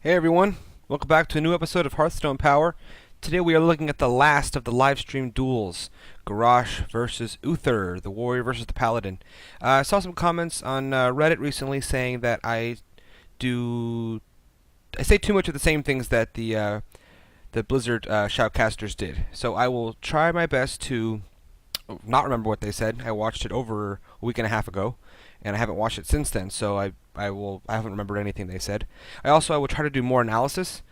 Hey everyone, welcome back to a new episode of Hearthstone Power. Today we are looking at the last of the Livestream duels, Garrosh versus Uther, the warrior versus the Paladin. I saw some comments on Reddit recently saying that I say too much of the same things that the Blizzard shoutcasters did. So I will try my best to not remember what they said. I watched it over a week and a half ago, and I haven't watched it since then. So I haven't remembered anything they said. I will try to do more analysis.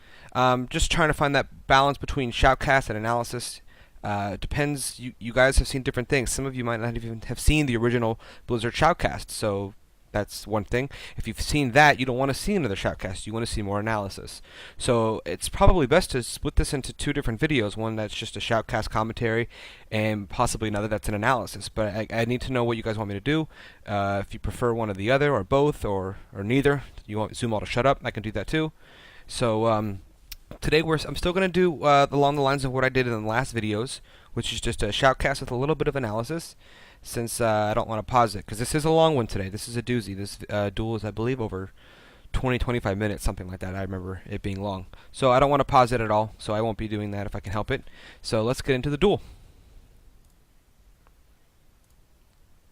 Just trying to find that balance between shoutcast and analysis. Depends. You guys have seen different things. Some of you might not even have seen the original Blizzard shoutcast. So that's one thing. If you've seen that, you don't want to see another shoutcast. You want to see more analysis. So it's probably best to split this into two different videos. One that's just a shoutcast commentary, and possibly another that's an analysis. But I need to know what you guys want me to do. If you prefer one or the other, or both, or neither. You want Zoom all to shut up, I can do that too. So today I'm still going to do along the lines of what I did in the last videos, which is just a shoutcast with a little bit of analysis, since I don't want to pause it, because this is a long one today. This is a doozy. This duel is, I believe, over 20-25 minutes, something like that. I remember it being long. So I don't want to pause it at all, so I won't be doing that if I can help it. So let's get into the duel.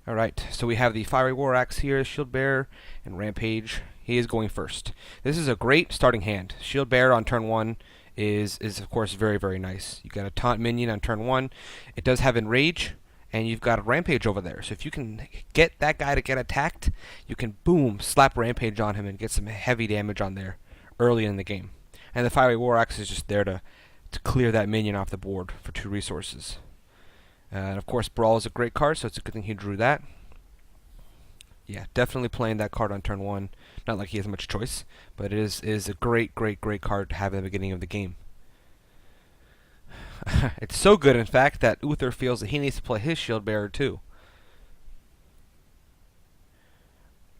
Alright, so we have the Fiery War Axe here, Shield Bearer, and Rampage. He is going first. This is a great starting hand. Shield Bearer on turn 1 is of course very, very nice. You got a taunt minion on turn 1. It does have Enrage, and you've got a Rampage over there. So if you can get that guy to get attacked, you can boom, slap Rampage on him and get some heavy damage on there early in the game. And the Fiery War Axe is just there to clear that minion off the board for 2 resources. And of course, Brawl is a great card, so it's a good thing he drew that. Yeah, definitely playing that card on turn 1. Not like he has much choice, but it is a great, great, great card to have at the beginning of the game. It's so good, in fact, that Uther feels that he needs to play his Shield Bearer too.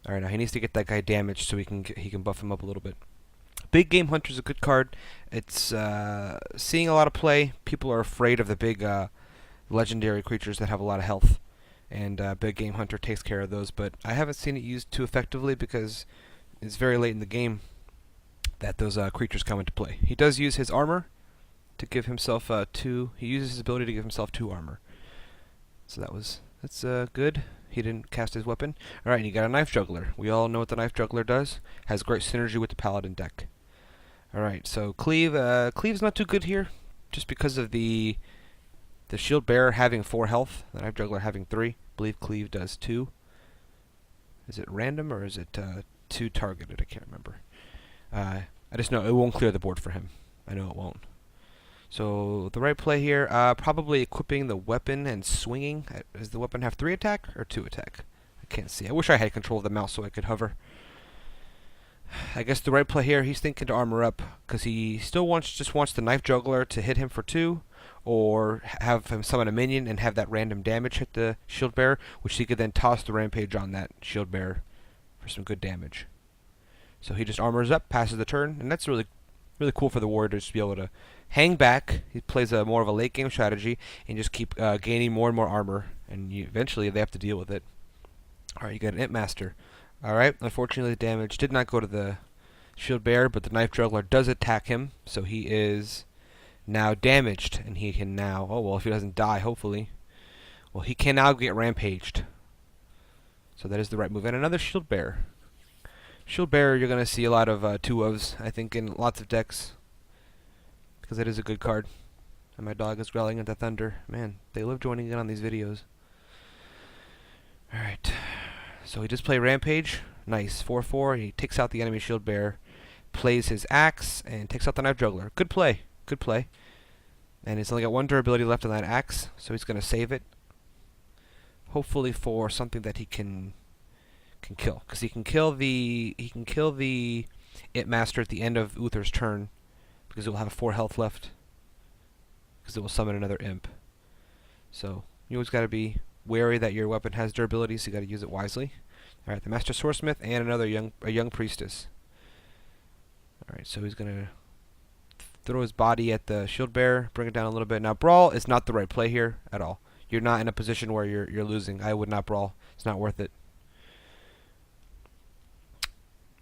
Alright, now he needs to get that guy damaged so he can buff him up a little bit. Big Game Hunter is a good card. It's seeing a lot of play. People are afraid of the big legendary creatures that have a lot of health, and Big Game Hunter takes care of those, but I haven't seen it used too effectively because it's very late in the game that those creatures come into play. He does use his armor to give himself 2. He uses his ability to give himself 2 armor. So that's good. He didn't cast his weapon. Alright, and you got a Knife Juggler. We all know what the Knife Juggler does. Has great synergy with the Paladin deck. Alright, so Cleave. Cleave's not too good here, just because of the Shield Bearer having 4 health, the Knife Juggler having 3. I believe Cleave does 2. Is it random or is it 2 targeted? I can't remember. I just know it won't clear the board for him. I know it won't. So the right play here, probably equipping the weapon and swinging. Does the weapon have 3 attack or 2 attack? I can't see. I wish I had control of the mouse so I could hover. I guess the right play here, he's thinking to armor up because he still just wants the Knife Juggler to hit him for 2, or have him summon a minion and have that random damage hit the Shield Bearer, which he could then toss the Rampage on that Shield Bearer for some good damage. So he just armors up, passes the turn, and that's really, really cool for the warrior to just be able to hang back. He plays more of a late game strategy and just keep gaining more and more armor, and eventually they have to deal with it. Alright, you got an Imp Master. Alright, unfortunately the damage did not go to the Shield Bearer, but the Knife Juggler does attack him, so he is now damaged, and he can now, oh well, if he doesn't die, hopefully, well, he can now get rampaged. So that is the right move. And another Shield Bearer. Shield Bearer, you're going to see a lot of 2-ofs, I think, in lots of decks, because it is a good card. And my dog is growling at the thunder. Man, they love joining in on these videos. Alright, so he just played Rampage. Nice, 4-4. He takes out the enemy Shield Bearer, plays his axe, and takes out the Knife Juggler. Good play. Good play. And he's only got 1 durability left on that axe, so he's going to save it. Hopefully for something that he can kill, because he can kill the Imp Master at the end of Uther's turn, because it will have 4 health left, because it will summon another imp. So you always got to be wary that your weapon has durability, so you got to use it wisely. All right, the Master Swordsmith and another young priestess. All right, so he's gonna throw his body at the Shield Bearer, bring it down a little bit. Now, Brawl is not the right play here at all. You're not in a position where you're losing. I would not Brawl. It's not worth it.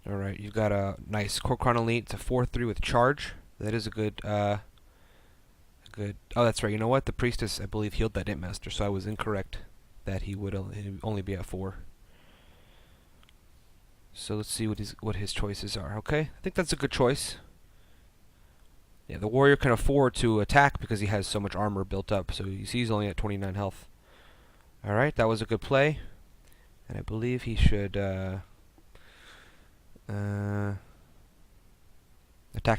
Alright, you've got a nice Core Chrono Elite. It's a 4-3 with charge. That is a good, Oh, that's right. You know what? The Priestess, I believe, healed that Imp Master, so I was incorrect that he would only be at 4. So let's see what his choices are. Okay, I think that's a good choice. Yeah, the warrior can afford to attack because he has so much armor built up. So he's only at 29 health. All right, that was a good play, and I believe he should attack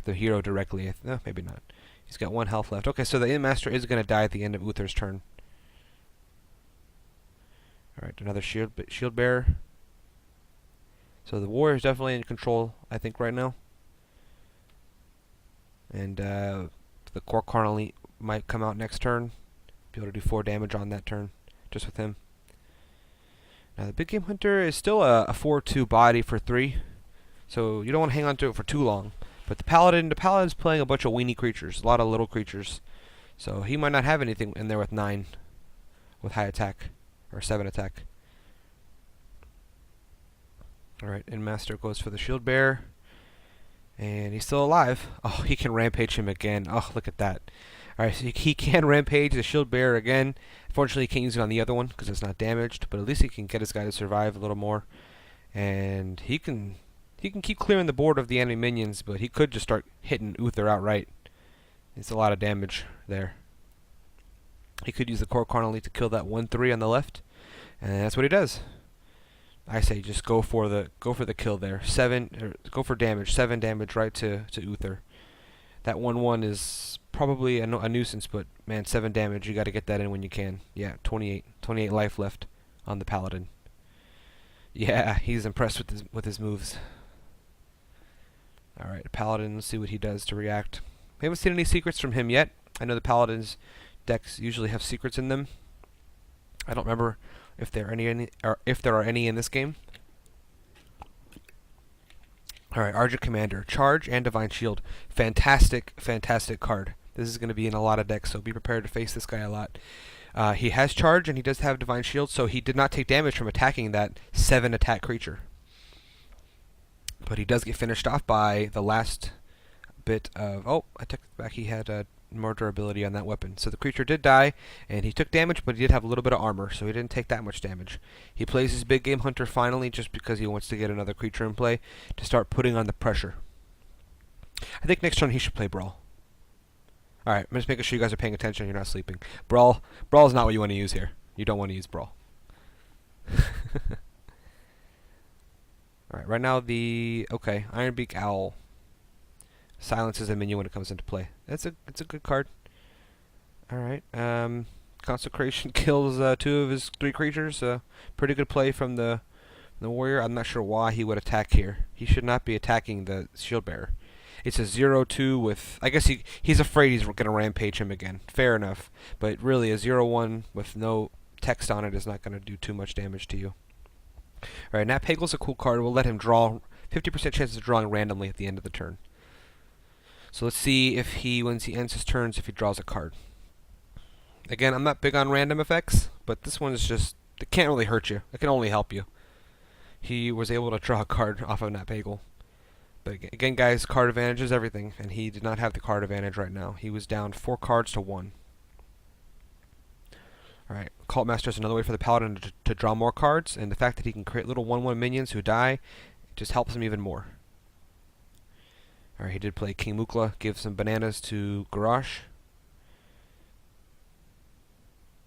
the hero directly. No, maybe not. He's got 1 health left. Okay, so the Imp Master is going to die at the end of Uther's turn. All right, another shield bearer. So the warrior is definitely in control, I think, right now. And the Core Chrono Elite might come out next turn. Be able to do 4 damage on that turn, just with him. Now the Big Game Hunter is still a 4-2 body for 3. So you don't want to hang on to it for too long. But the Paladin's playing a bunch of weenie creatures, a lot of little creatures. So he might not have anything in there with 9, with high attack, or 7 attack. Alright, Imp Master goes for the Shield Bearer. And he's still alive. Oh, he can rampage him again. Oh, look at that. Alright, so he can rampage the Shield Bearer again. Unfortunately, he can't use it on the other one because it's not damaged. But at least he can get his guy to survive a little more. And he can keep clearing the board of the enemy minions, but he could just start hitting Uther outright. It's a lot of damage there. He could use the Core Chrono Elite to kill that 1-3 on the left. And that's what he does. I say just go for the kill there. Go for damage. 7 damage right to Uther. That 1-1 is probably a nuisance, but man, 7 damage. You got to get that in when you can. Yeah, 28 life left on the Paladin. Yeah, he's impressed with his moves. All right, Paladin. Let's see what he does to react. We haven't seen any secrets from him yet. I know the Paladin's decks usually have secrets in them. I don't remember if there are any in this game. Alright, Argent Commander. Charge and Divine Shield. Fantastic, fantastic card. This is going to be in a lot of decks, so be prepared to face this guy a lot. He has Charge, and he does have Divine Shield, so he did not take damage from attacking that 7 attack creature. But he does get finished off by the last bit of... Oh, I took it back. He had more durability on that weapon. So the creature did die, and he took damage, but he did have a little bit of armor, so he didn't take that much damage. He plays his Big Game Hunter finally just because he wants to get another creature in play to start putting on the pressure. I think next turn he should play Brawl. Alright, I'm just making sure you guys are paying attention and you're not sleeping. Brawl is not what you want to use here. You don't want to use Brawl. Alright, right now okay, Ironbeak Owl silences a minion when it comes into play. It's a good card. Alright, Consecration kills 2 of his 3 creatures. Pretty good play from the warrior. I'm not sure why he would attack here. He should not be attacking the Shield Bearer. It's a 0-2 with... I guess he's afraid he's going to rampage him again. Fair enough. But really, a 0-1 with no text on it is not going to do too much damage to you. Alright, Nat Pagel's a cool card. We'll let him draw 50% chances of drawing randomly at the end of the turn. So let's see if once he ends his turns, if he draws a card. Again, I'm not big on random effects, but this one is just... It can't really hurt you. It can only help you. He was able to draw a card off of Nat Pagel. But again, guys, card advantage is everything, and he did not have the card advantage right now. He was down 4 cards to 1. Alright, Cult Master is another way for the Paladin to draw more cards, and the fact that he can create little 1-1 minions who die just helps him even more. Alright, he did play King Mukla, give some bananas to Garrosh.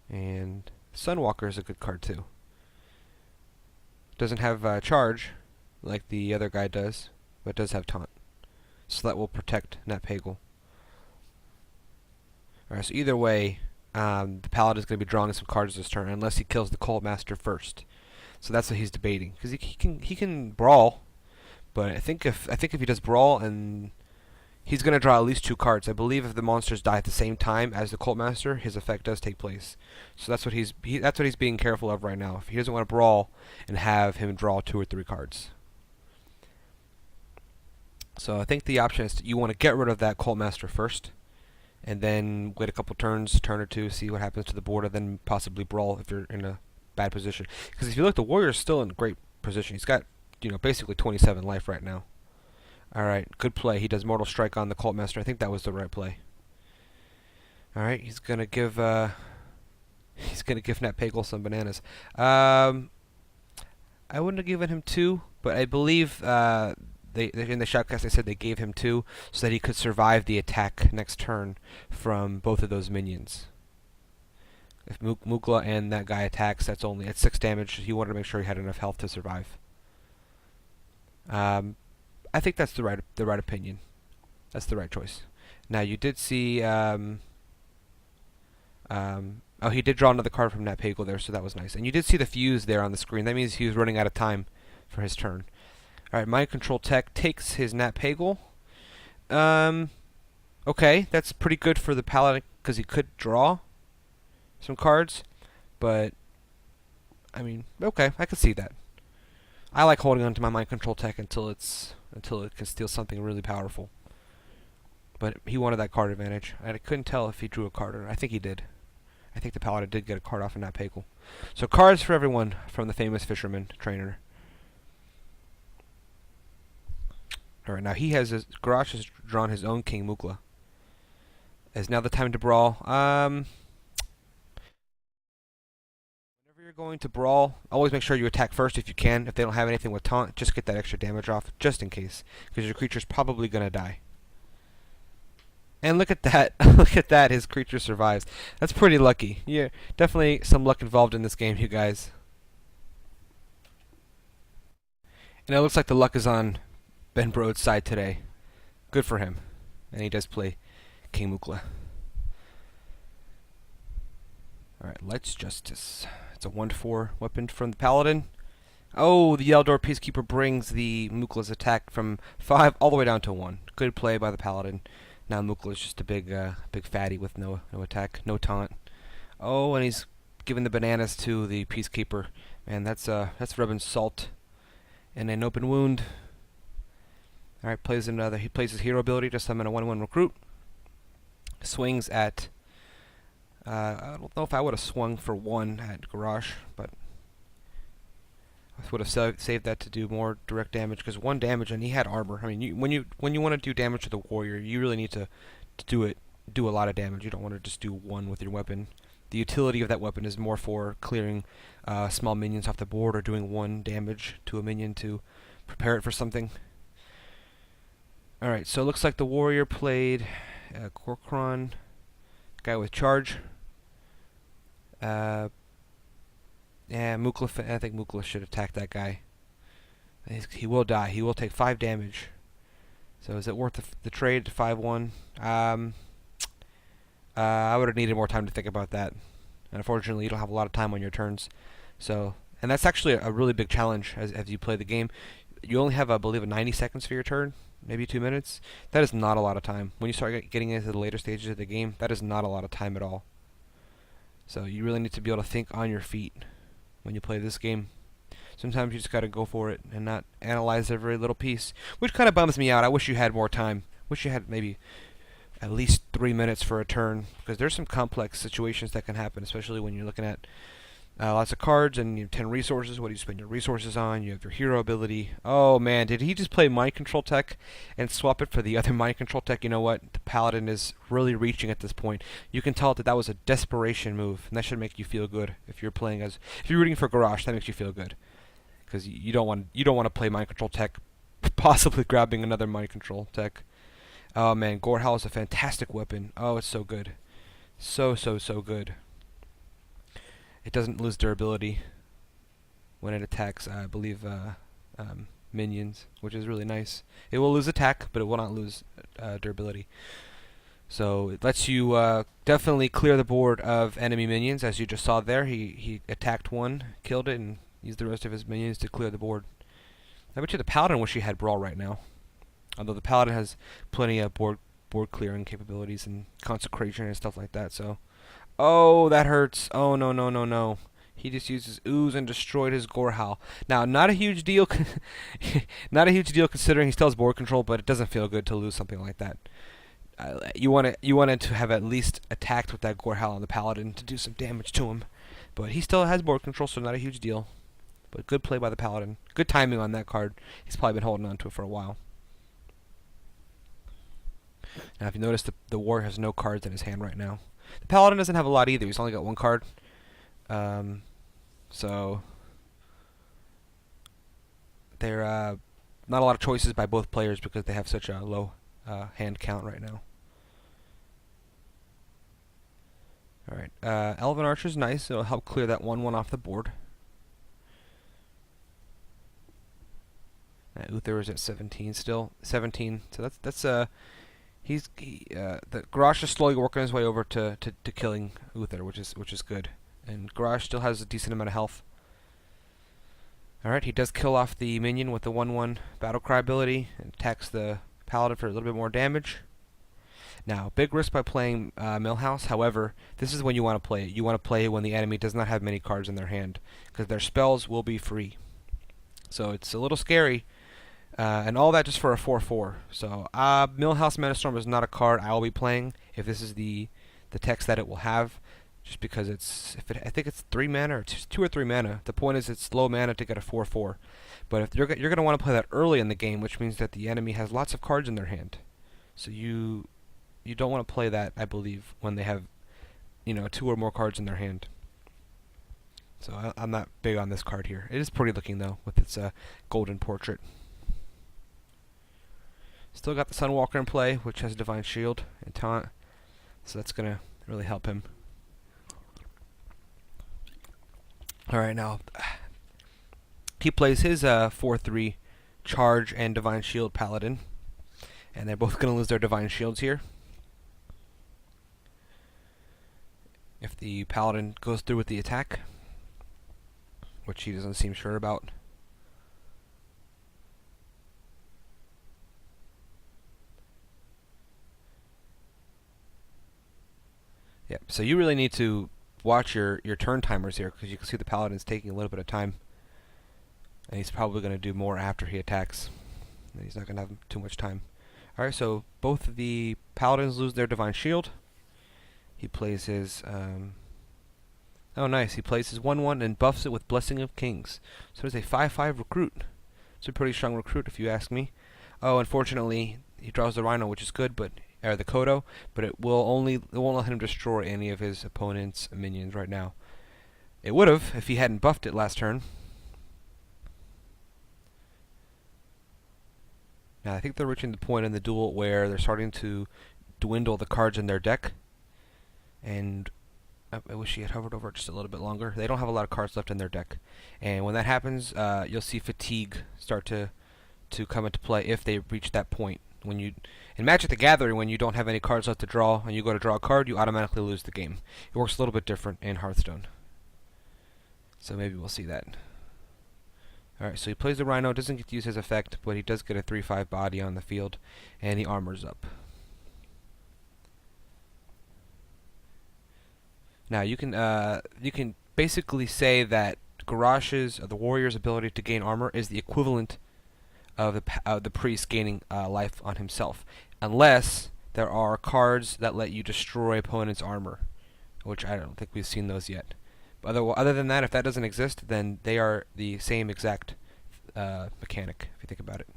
And Sunwalker is a good card too. Doesn't have charge like the other guy does, but does have taunt. So that will protect Nat Pagel. Alright, so either way, the Paladin is going to be drawing some cards this turn unless he kills the Cult Master first. So that's what he's debating, because he can brawl. But I think if he does Brawl, and he's going to draw at least 2 cards. I believe if the monsters die at the same time as the Cult Master, his effect does take place. So that's what he's being careful of right now. If he doesn't want to Brawl and have him draw 2 or 3 cards. So I think the option is you want to get rid of that Cult Master first, and then wait a couple turns, turn or 2, see what happens to the board, and then possibly Brawl if you're in a bad position. Because if you look, the Warrior's still in great position. He's got basically 27 life right now. Alright, good play. He does Mortal Strike on the Cult Master. I think that was the right play. Alright, he's gonna give Nat Pagel some bananas. I wouldn't have given him 2, but I believe they in the Shoutcast they said they gave him 2 so that he could survive the attack next turn from both of those minions. If Mukla and that guy attacks, that's 6 damage. He wanted to make sure he had enough health to survive. I think that's the right opinion. That's the right choice. Now you did see oh, he did draw another card from Nat Pagel there, so that was nice. And you did see the fuse there on the screen. That means he was running out of time for his turn. Alright, Mind Control Tech takes his Nat Pagel. Okay, that's pretty good for the Paladin, because he could draw some cards. But, I mean, okay, I can see that. I like holding on to my Mind Control Tech until it can steal something really powerful. But he wanted that card advantage. I couldn't tell if he drew a card or not. I think he did. I think the Paladin did get a card off of Nat Pagel. So cards for everyone from the famous Fisherman trainer. Alright, now Garrosh has drawn his own King Mukla. Is now the time to brawl. Whenever you're going to brawl, always make sure you attack first if you can. If they don't have anything with taunt, just get that extra damage off, just in case. Because your creature's probably going to die. And look at that. Look at that. His creature survives. That's pretty lucky. Yeah, definitely some luck involved in this game, you guys. And it looks like the luck is on Ben Brode's side today. Good for him. And he does play King Mukla. Alright, Light's Justice. It's a 1-4 weapon from the Paladin. Oh, the Eldor Peacekeeper brings the Mukla's attack from 5 all the way down to 1. Good play by the Paladin. Now Mukla is just a big fatty with no attack, no taunt. Oh, and he's giving the bananas to the Peacekeeper. Man, that's rubbing salt in an open wound. All right, he plays his hero ability to summon a 1/1 recruit. Swings at. I don't know if I would have swung for 1 at Garrosh, but I would have saved that to do more direct damage, because 1 damage and he had armor. I mean, when you want to do damage to the warrior, you really need to do a lot of damage. You don't want to just do 1 with your weapon. The utility of that weapon is more for clearing small minions off the board or doing 1 damage to a minion to prepare it for something. All right, so it looks like the warrior played Korkron, guy with charge. Yeah, Mukla. I think Mukla should attack that guy. He will die. He will take 5 damage. So is it worth the trade to 5/1? I would have needed more time to think about that. And unfortunately, you don't have a lot of time on your turns. So, and that's actually a really big challenge as you play the game. You only have, I believe, 90 seconds for your turn, maybe 2 minutes. That is not a lot of time. When you start getting into the later stages of the game, that is not a lot of time at all. So you really need to be able to think on your feet when you play this game. Sometimes you just gotta go for it and not analyze every little piece, which kind of bums me out. I wish you had more time. Wish you had maybe at least 3 minutes for a turn, because there's some complex situations that can happen, especially when you're looking at lots of cards and you have 10 resources. What do you spend your resources on? You have your hero ability. Oh man, did he just play Mind Control Tech and swap it for the other Mind Control Tech? You know what? The Paladin is really reaching at this point. You can tell that was a desperation move, and that should make you feel good. If you're rooting for Garrosh, that makes you feel good, because you don't want to play Mind Control Tech, possibly grabbing another Mind Control Tech. Oh man, Gorehowl is a fantastic weapon. Oh, it's so good, so good. It doesn't lose durability when it attacks, I believe, minions, which is really nice. It will lose attack, but it will not lose durability. So it lets you definitely clear the board of enemy minions, as you just saw there. He attacked 1, killed it, and used the rest of his minions to clear the board. I bet you the Paladin wish he had Brawl right now. Although the Paladin has plenty of board clearing capabilities and consecration and stuff like that, so... Oh, that hurts. Oh, no. He just used his ooze and destroyed his Gorehowl. Now, not a huge deal, not a huge deal considering he still has board control, but it doesn't feel good to lose something like that. You wanted to have at least attacked with that Gorehowl on the Paladin to do some damage to him, but he still has board control, so not a huge deal. but good play by the Paladin. Good timing on that card. He's probably been holding on to it for a while. Now, if you notice, the warrior has no cards in his hand right now. The Paladin doesn't have a lot either. He's only got one card. So there are not a lot of choices by both players because they have such a low hand count right now. Alright, Elven Archer's nice. It'll help clear that 1/1 off the board. Uther is at 17 still. 17. So that's the Garrosh is slowly working his way over to killing Uther, which is good. And Garrosh still has a decent amount of health. Alright, he does kill off the minion with the 1/1 Battlecry ability and attacks the Paladin for a little bit more damage. Now, big risk by playing Millhouse. However, this is when you want to play it. You want to play it when the enemy does not have many cards in their hand, because their spells will be free. So it's a little scary, and all that just for a 4/4. So Millhouse Manastorm is not a card I will be playing if this is the text that it will have, just because I think it's 3 mana or 2 or 3 mana. The point is it's low mana to get a 4/4. But if you're going to want to play that early in the game, which means that the enemy has lots of cards in their hand. So you don't want to play that, I believe, when they have, 2 or more cards in their hand. So I'm not big on this card here. It is pretty looking, though, with its golden portrait. Still got the Sunwalker in play, which has Divine Shield and Taunt. So that's going to really help him. Alright, now, he plays his 4/3 Charge and Divine Shield Paladin. And they're both going to lose their Divine Shields here. If the Paladin goes through with the attack, which he doesn't seem sure about. Yep, so you really need to watch your turn timers here, because you can see the Paladin's taking a little bit of time. And he's probably going to do more after he attacks. And he's not going to have too much time. Alright, so both of the Paladins lose their Divine Shield. He plays his, oh nice, he plays his 1/1 and buffs it with Blessing of Kings. So it's a 5/5 recruit. It's a pretty strong recruit if you ask me. Oh, unfortunately, he draws the Rhino, which is good, or the Kodo, but it won't let him destroy any of his opponent's minions right now. It would have if he hadn't buffed it last turn. Now I think they're reaching the point in the duel where they're starting to dwindle the cards in their deck. And I wish he had hovered over it just a little bit longer. They don't have a lot of cards left in their deck. And when that happens, you'll see fatigue start to come into play if they reach that point. In Magic the Gathering, when you don't have any cards left to draw and you go to draw a card, you automatically lose the game. It works a little bit different in Hearthstone. So maybe we'll see that. Alright, so he plays the Rhino, doesn't get to use his effect, but he does get a 3/5 body on the field, and he armors up. Now you can basically say that Garrosh's, the warrior's ability to gain armor is the equivalent of the priest gaining life on himself, unless there are cards that let you destroy opponent's armor, which I don't think we've seen those yet. But other than that, if that doesn't exist, then they are the same exact mechanic, if you think about it.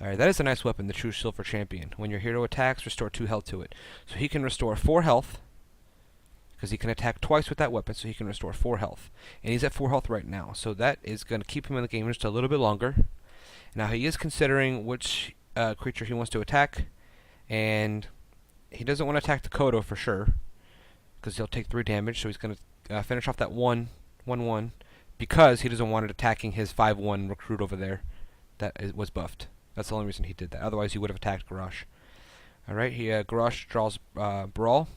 Alright, that is a nice weapon, the True Silver Champion. When your hero attacks, restore 2 health to it. So he can restore 4 health, because he can attack twice with that weapon, so he can restore 4 health. And he's at 4 health right now, so that is going to keep him in the game just a little bit longer. Now he is considering which creature he wants to attack, and he doesn't want to attack the Kodo for sure, because he'll take 3 damage, so he's going to finish off that 1/1, because he doesn't want it attacking his 5/1 recruit over there that was buffed. That's the only reason he did that. Otherwise he would have attacked Garrosh. Alright, Garrosh draws Brawl,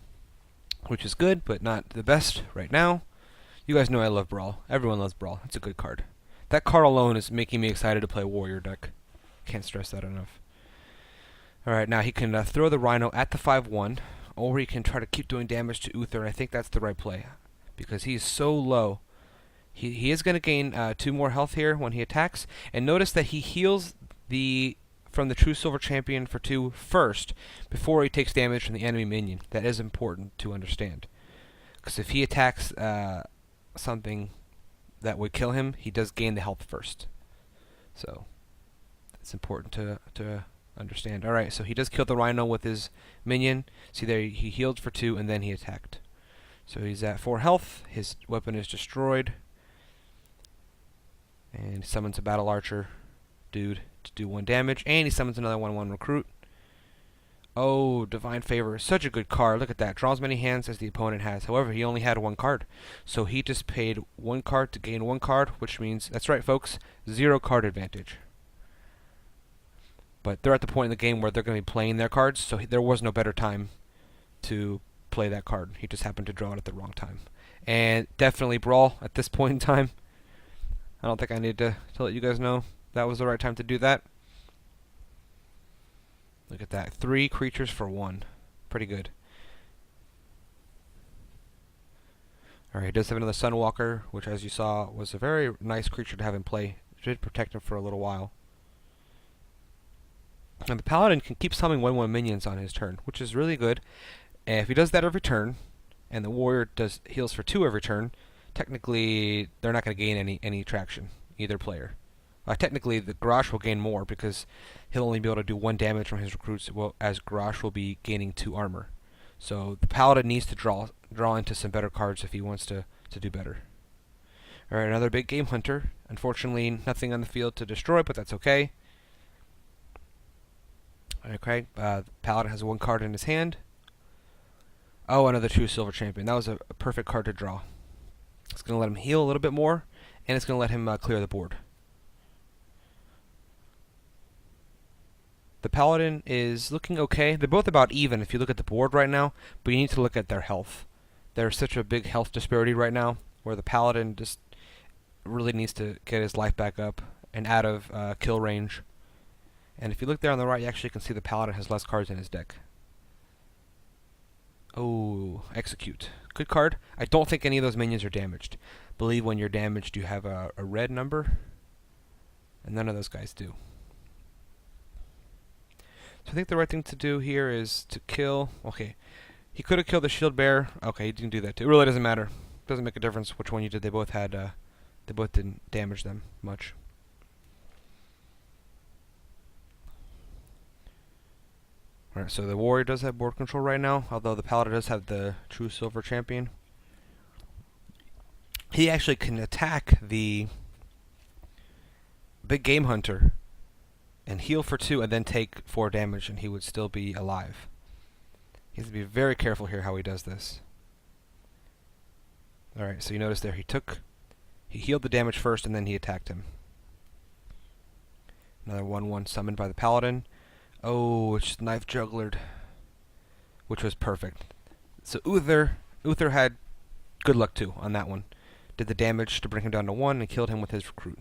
which is good, but not the best right now. You guys know I love Brawl. Everyone loves Brawl. It's a good card. That card alone is making me excited to play a warrior deck. Can't stress that enough. Alright, now he can throw the Rhino at the 5/1, or he can try to keep doing damage to Uther, and I think that's the right play, because he is so low. He is going to gain 2 more health here when he attacks, and notice that he heals from the True Silver Champion for 2 first, before he takes damage from the enemy minion. That is important to understand, because if he attacks something that would kill him, he does gain the health first. So it's important to understand. Alright, so he does kill the Rhino with his minion. See there, he healed for 2 and then he attacked. So he's at 4 health, his weapon is destroyed. And he summons a Battle Archer dude to do 1 damage. And he summons another 1/1 recruit. Oh, Divine Favor. Such a good card. Look at that. Draws many hands as the opponent has. However, he only had 1 card. So he just paid 1 card to gain 1 card, which means, that's right, folks, 0 card advantage. But they're at the point in the game where they're going to be playing their cards, so there was no better time to play that card. He just happened to draw it at the wrong time. And definitely Brawl at this point in time. I don't think I need to let you guys know that was the right time to do that. Look at that. 3 creatures for 1. Pretty good. Alright, he does have another Sunwalker, which as you saw was a very nice creature to have in play. It did protect him for a little while. And the Paladin can keep summoning 1/1 minions on his turn, which is really good. And if he does that every turn, and the Warrior heals for 2 every turn, technically they're not going to gain any traction, either player. Technically, the Garrosh will gain more because he'll only be able to do 1 damage from his recruits, as Garrosh will be gaining 2 armor. So the Paladin needs to draw into some better cards if he wants to do better. Alright, another big game hunter. Unfortunately, nothing on the field to destroy, but that's okay. Okay, Paladin has 1 card in his hand. Oh, another true silver champion. That was a perfect card to draw. It's going to let him heal a little bit more, and it's going to let him clear the board. The Paladin is looking okay. They're both about even if you look at the board right now, but you need to look at their health. There's such a big health disparity right now, where the Paladin just really needs to get his life back up and out of kill range. And if you look there on the right, you actually can see the Paladin has less cards in his deck. Oh, Execute. Good card. I don't think any of those minions are damaged. I believe when you're damaged, you have a red number, and none of those guys do. So I think the right thing to do here is to kill. Okay, he could have killed the Shield Bearer. Okay, he didn't do that too. It really doesn't matter. Doesn't make a difference which one you did. They both didn't damage them much. Alright, so the Warrior does have board control right now, although the Paladin does have the true silver champion. He actually can attack the big game hunter and heal for 2 and then take 4 damage and he would still be alive. He has to be very careful here how he does this. Alright, so you notice there he healed the damage first and then he attacked him. Another 1/1 summoned by the Paladin. Oh, it's knife jugglered, which was perfect. So Uther had good luck too on that one. Did the damage to bring him down to 1 and killed him with his recruit.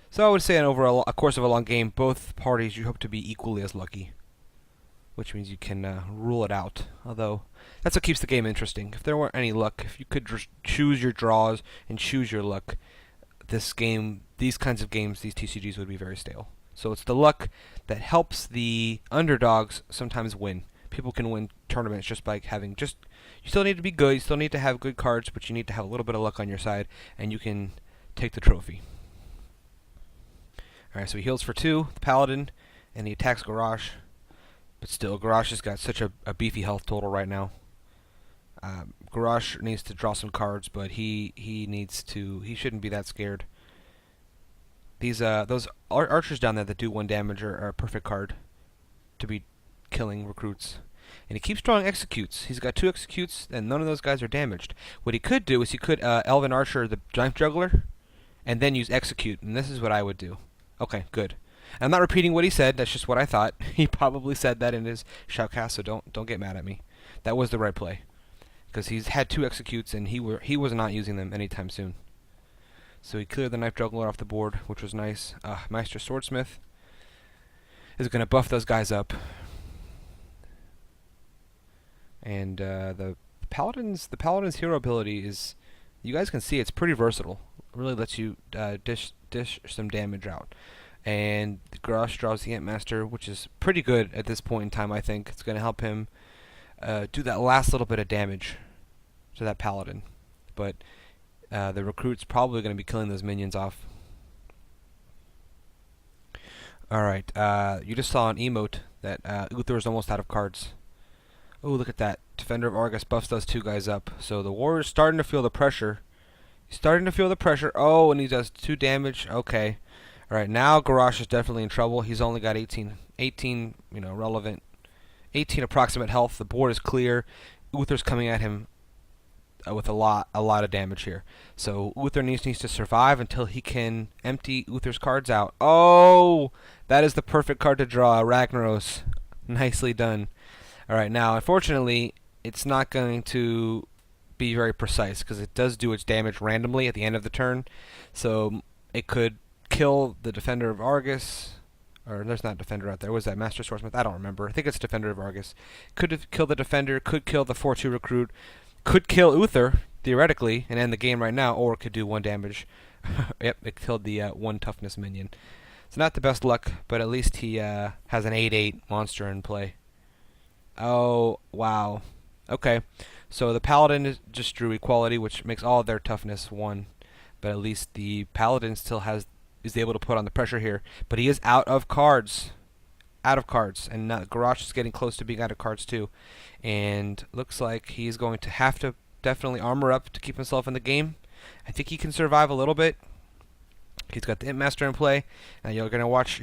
So I would say over a course of a long game, both parties you hope to be equally as lucky, which means you can rule it out. Although that's what keeps the game interesting. If there weren't any luck, if you could just choose your draws and choose your luck, these kinds of games, these TCGs would be very stale. So it's the luck that helps the underdogs sometimes win. People can win tournaments just by having you still need to be good, you still need to have good cards, but you need to have a little bit of luck on your side, and you can take the trophy. Alright, so he heals for 2, the Paladin, and he attacks Garrosh. But still, Garrosh has got such a beefy health total right now. Garrosh needs to draw some cards, but he shouldn't be that scared. Those archers down there that do 1 damage are a perfect card to be killing recruits. And he keeps drawing executes. He's got 2 executes, and none of those guys are damaged. What he could do is he could Elven Archer the Giant Juggler, and then use execute. And this is what I would do. Okay, good. I'm not repeating what he said. That's just what I thought. He probably said that in his shoutcast, so don't get mad at me. That was the right play, because he's had 2 executes, and he was not using them anytime soon. So he cleared the Knife Juggler off the board, which was nice. Meister Swordsmith is going to buff those guys up. And the Paladin's hero ability is, you guys can see, it's pretty versatile. It really lets you dish some damage out. And Garrosh draws the Antmaster, which is pretty good at this point in time, I think. It's going to help him do that last little bit of damage to that Paladin. But The recruit's probably going to be killing those minions off. Alright, you just saw an emote that Uther is almost out of cards. Oh, look at that. Defender of Argus buffs those two guys up. So the warrior's starting to feel the pressure. He's starting to feel the pressure. Oh, and he does 2 damage. Okay. Alright, now Garrosh is definitely in trouble. He's only got 18, relevant, 18 approximate health. The board is clear. Uther's coming at him with a lot of damage here. So Uther needs to survive until he can empty Uther's cards out. Oh, that is the perfect card to draw. Ragnaros. Nicely done. Alright, now unfortunately it's not going to be very precise because it does do its damage randomly at the end of the turn. So it could kill the Defender of Argus, or there's not Defender out there. Was that Master Swordsmith? I don't remember. I think it's Defender of Argus. Could have killed the Defender, could kill the 4-2 recruit, could kill Uther, theoretically, and end the game right now, or it could do 1 damage. Yep, it killed the 1 toughness minion. It's not the best luck, but at least he has an 8-8 monster in play. Oh, wow. Okay, so the Paladin just drew equality, which makes all of their toughness 1. But at least the Paladin still is able to put on the pressure here. But he is out of cards. Out of cards. And now Garrosh is getting close to being out of cards too. And looks like he's going to have to definitely armor up to keep himself in the game. I think he can survive a little bit. He's got the Imp Master in play. Now you're gonna watch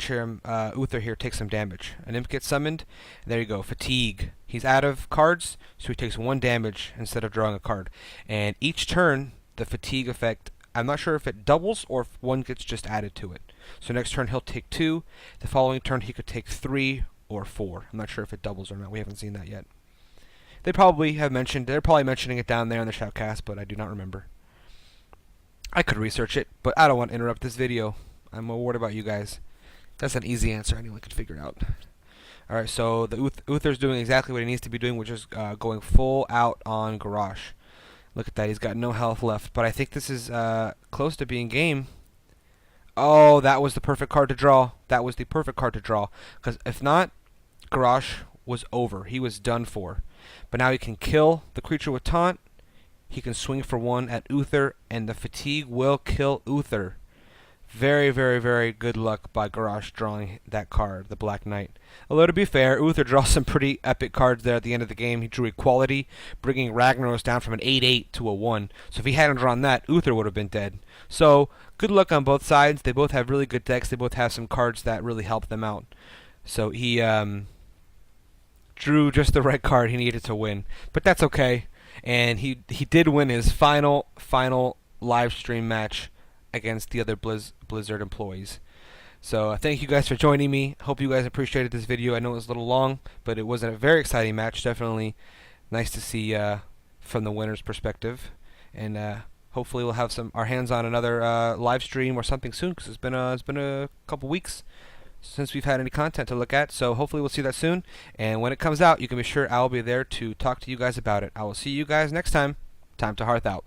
him Uther here take some damage. An Imp gets summoned. There you go. Fatigue. He's out of cards, so he takes 1 damage instead of drawing a card. And each turn, the fatigue effect, I'm not sure if it doubles or if 1 gets just added to it. So next turn he'll take 2. The following turn he could take 3 or 4. I'm not sure if it doubles or not. We haven't seen that yet. They're probably mentioning it down there in the Shoutcast, but I do not remember. I could research it, but I don't want to interrupt this video. I'm more worried about you guys. That's an easy answer anyone could figure out. Alright, so the Uther's doing exactly what he needs to be doing, which is going full out on Garrosh. Look at that, he's got no health left, but I think this is close to being game. Oh, that was the perfect card to draw. That was the perfect card to draw. Because if not, Garrosh was over. He was done for. But now he can kill the creature with taunt. He can swing for 1 at Uther, and the fatigue will kill Uther. Very, very, very good luck by Garrosh drawing that card, the Black Knight. Although to be fair, Uther draws some pretty epic cards there at the end of the game. He drew Equality, bringing Ragnaros down from an 8-8 to a 1. So if he hadn't drawn that, Uther would have been dead. So good luck on both sides. They both have really good decks. They both have some cards that really help them out. So he drew just the right card he needed to win. But that's okay. And he did win his final live stream match against the other Blizzard employees. So thank you guys for joining me. Hope you guys appreciated this video. I know it was a little long, but it was a very exciting match. Definitely nice to see from the winner's perspective. And hopefully we'll have our hands on another live stream or something soon, because it's been a couple weeks since we've had any content to look at. So hopefully we'll see that soon. And when it comes out, you can be sure I'll be there to talk to you guys about it. I will see you guys next time. Time to Hearth out.